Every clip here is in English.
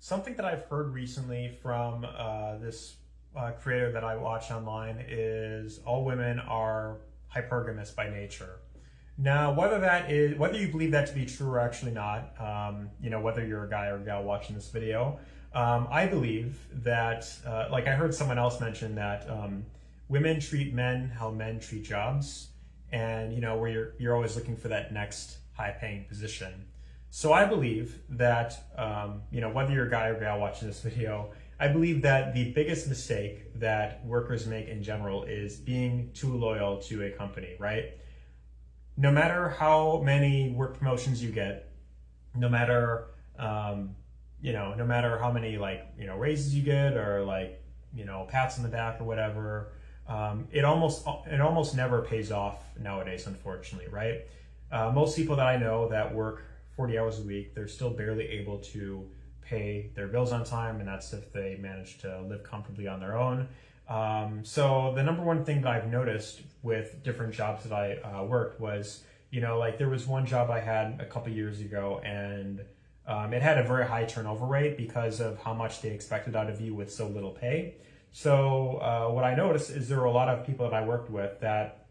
Something that I've heard recently from this creator that I watch online is all women are hypergamous by nature. Now, whether you believe that to be true or actually not, whether you're a guy or a gal watching this video, I believe that, like I heard someone else mention that women treat men how men treat jobs, and where you're always looking for that next high-paying position. So I believe that, whether you're a guy or gal watching this video, I believe that the biggest mistake that workers make in general is being too loyal to a company, right? No matter how many work promotions you get, no matter, no matter how many raises you get or pats on the back or whatever, it almost never pays off nowadays, unfortunately, right? Most people that I know that work 40 hours a week, they're still barely able to pay their bills on time, and that's if they manage to live comfortably on their own. So the number one thing that I've noticed with different jobs that I worked was, there was one job I had a couple years ago, and it had a very high turnover rate because of how much they expected out of you with so little pay. So what I noticed is there were a lot of people that I worked with that,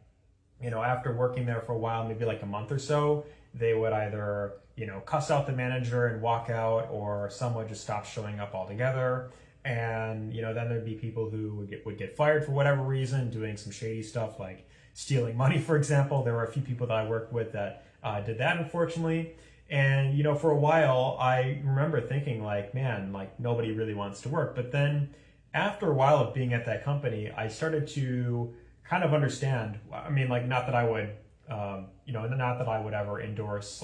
after working there for a while, maybe like a month or so, they would either, cuss out the manager and walk out, or some would just stop showing up altogether. And, then there'd be people who would get fired for whatever reason, doing some shady stuff like stealing money, for example. There were a few people that I worked with that did that, unfortunately. And, for a while, I remember thinking man, nobody really wants to work. But then after a while of being at that company, I started to kind of understand. I mean, not that I would, not that I would ever endorse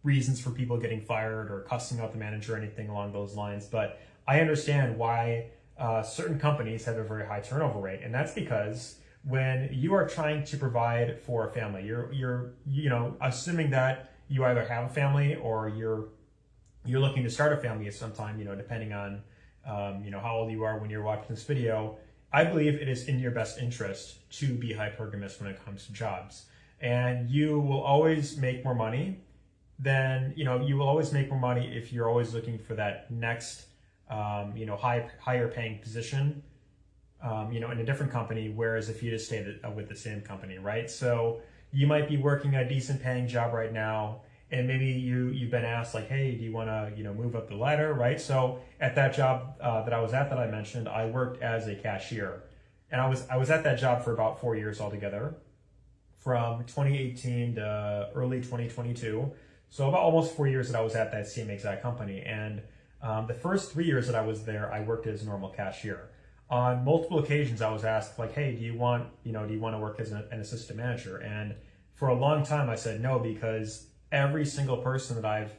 reasons for people getting fired or cussing out the manager or anything along those lines, but I understand why certain companies have a very high turnover rate, and that's because when you are trying to provide for a family, you're assuming that you either have a family or you're looking to start a family at some time, depending on how old you are when you're watching this video. I believe it is in your best interest to be hypergamous when it comes to jobs. And you will always make more money than, you will always make more money if you're always looking for that next, higher paying position, in a different company. Whereas if you just stay with the same company, right? So you might be working a decent paying job right now, and maybe you've been asked hey, do you want to, move up the ladder, right? So at that job that I was at that I mentioned, I worked as a cashier, and I was at that job for about 4 years altogether, from 2018 to early 2022. So about almost 4 years that I was at that same exact company. And the first 3 years that I was there, I worked as a normal cashier. On multiple occasions, I was asked hey, do you want to work as an assistant manager? And for a long time, I said no, because every single person that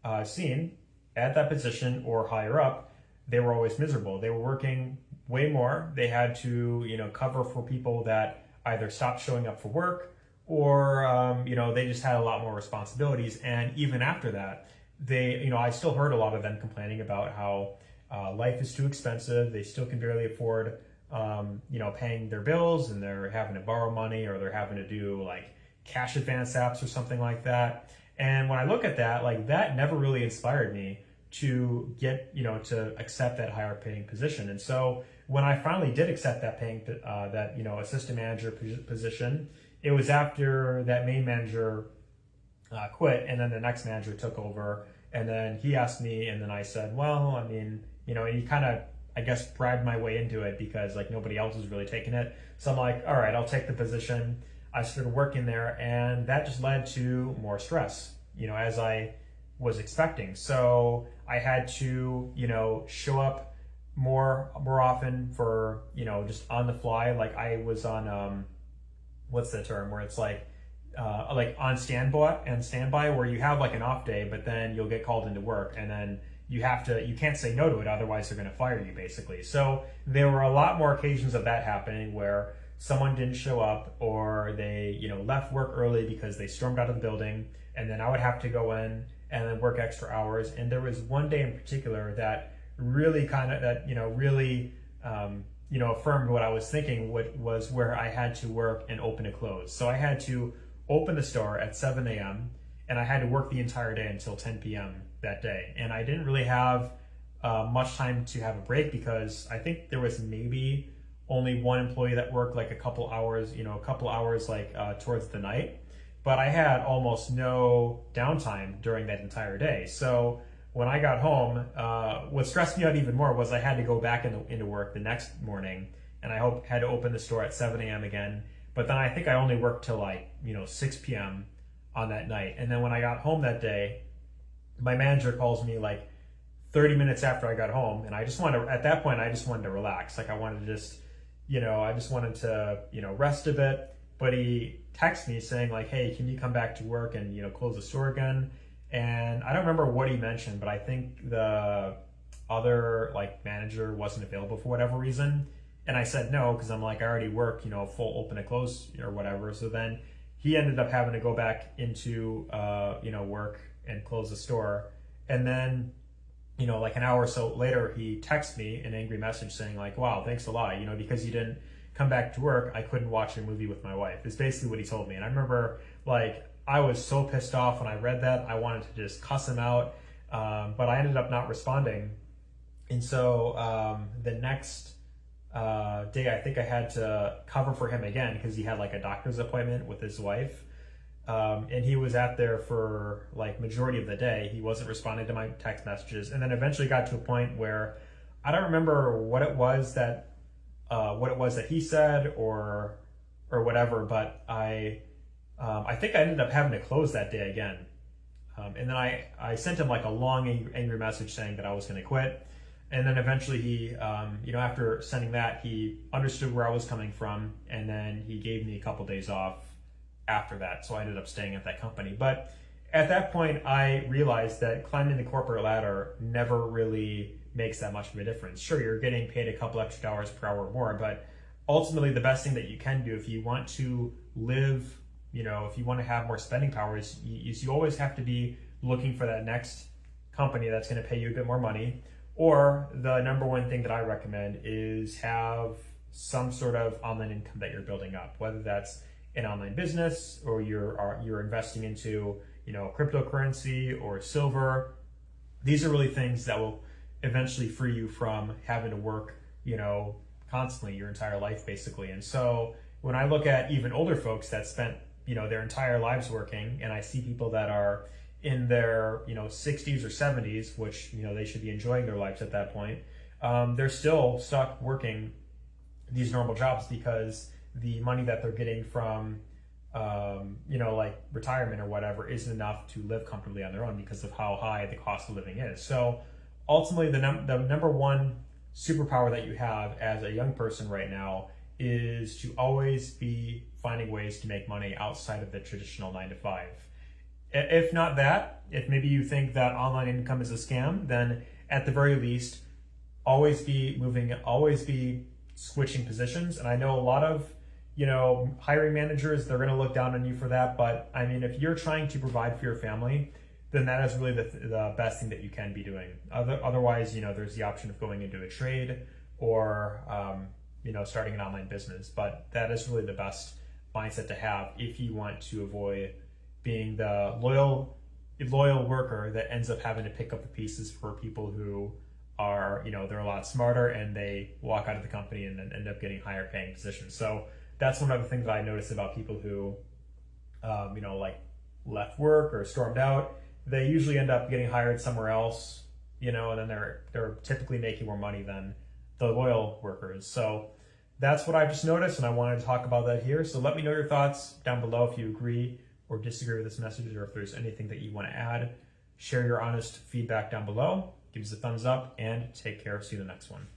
I've seen at that position or higher up, they were always miserable. They were working way more. They had to, cover for people that either stopped showing up for work, or they just had a lot more responsibilities. And even after that, I still heard a lot of them complaining about how life is too expensive. They still can barely afford paying their bills, and they're having to borrow money, or they're having to do cash advance apps or something like that. And when I look at that, that never really inspired me to get, to accept that higher paying position. And so when I finally did accept that assistant manager position, it was after that main manager quit, and then the next manager took over. And then he asked me, and then I said, well, I mean, he kind of, I guess, bribed my way into it, because nobody else was really taking it. So I'm like, all right, I'll take the position. I started working there, and that just led to more stress, as I was expecting. So I had to, show up more often for, just on the fly. I was on, what's the term where it's on standby, where you have an off day, but then you'll get called into work, and then you can't say no to it, otherwise they're going to fire you, basically. So there were a lot more occasions of that happening, where someone didn't show up, or they left work early because they stormed out of the building, and then I would have to go in and then work extra hours. And there was one day in particular that really affirmed what I was thinking, was where I had to work and open and close. So I had to open the store at 7 a.m. and I had to work the entire day until 10 p.m. that day. And I didn't really have much time to have a break because I think there was maybe only one employee that worked like a couple hours like towards the night. But I had almost no downtime during that entire day. So when I got home, what stressed me out even more was I had to go back into work the next morning, and I had to open the store at 7 a.m. again. But then I think I only worked till 6 p.m. on that night. And then when I got home that day, my manager calls me like 30 minutes after I got home, and at that point I just wanted to relax. Like I wanted to just, I just wanted to, rest a bit. But he texted me saying like, hey, can you come back to work and, close the store again? And I don't remember what he mentioned, but I think the other manager wasn't available for whatever reason. And I said no, because I'm like, I already work, full open and close or whatever. So then he ended up having to go back into, work and close the store. And then, like an hour or so later, he texted me an angry message saying like, wow, thanks a lot. Because you didn't come back to work, I couldn't watch a movie with my wife. It's basically what he told me. And I remember I was so pissed off when I read that. I wanted to just cuss him out. But I ended up not responding. And so the next day, I think I had to cover for him again because he had like a doctor's appointment with his wife. And he was out there for majority of the day. He wasn't responding to my text messages, and then eventually got to a point where I don't remember what it was that he said or whatever, but I think I ended up having to close that day again. And then I sent him like a long angry message saying that I was going to quit. And then eventually he, after sending that, he understood where I was coming from, and then he gave me a couple days off after that. So I ended up staying at that company. But at that point, I realized that climbing the corporate ladder never really makes that much of a difference. Sure, you're getting paid a couple extra dollars per hour more, but ultimately the best thing that you can do if you want to live, if you want to have more spending power is you always have to be looking for that next company that's going to pay you a bit more money. Or the number one thing that I recommend is have some sort of online income that you're building up, whether that's an online business or you're investing into, cryptocurrency or silver. These are really things that will eventually free you from having to work, constantly your entire life basically. And so when I look at even older folks that spent, their entire lives working, and I see people that are in their 60s or 70s, which they should be enjoying their lives at that point, they're still stuck working these normal jobs because the money that they're getting from retirement or whatever isn't enough to live comfortably on their own because of how high the cost of living is. So ultimately the number one superpower that you have as a young person right now is to always be finding ways to make money outside of the traditional 9 to 5. If not that, if maybe you think that online income is a scam, then at the very least, always be switching positions. And I know a lot of, hiring managers, they're going to look down on you for that. But I mean, if you're trying to provide for your family, then that is really the best thing that you can be doing. Otherwise, there's the option of going into a trade or, starting an online business. But that is really the best mindset to have if you want to avoid being the loyal worker that ends up having to pick up the pieces for people who are, they're a lot smarter and they walk out of the company and then end up getting higher paying positions. So that's one of the things that I noticed about people who, left work or stormed out. They usually end up getting hired somewhere else, and then they're typically making more money than the loyal workers. So that's what I've just noticed, and I wanted to talk about that here. So let me know your thoughts down below if you agree or disagree with this message, or if there's anything that you want to add. Share your honest feedback down below. Give us a thumbs up and take care. See you in the next one.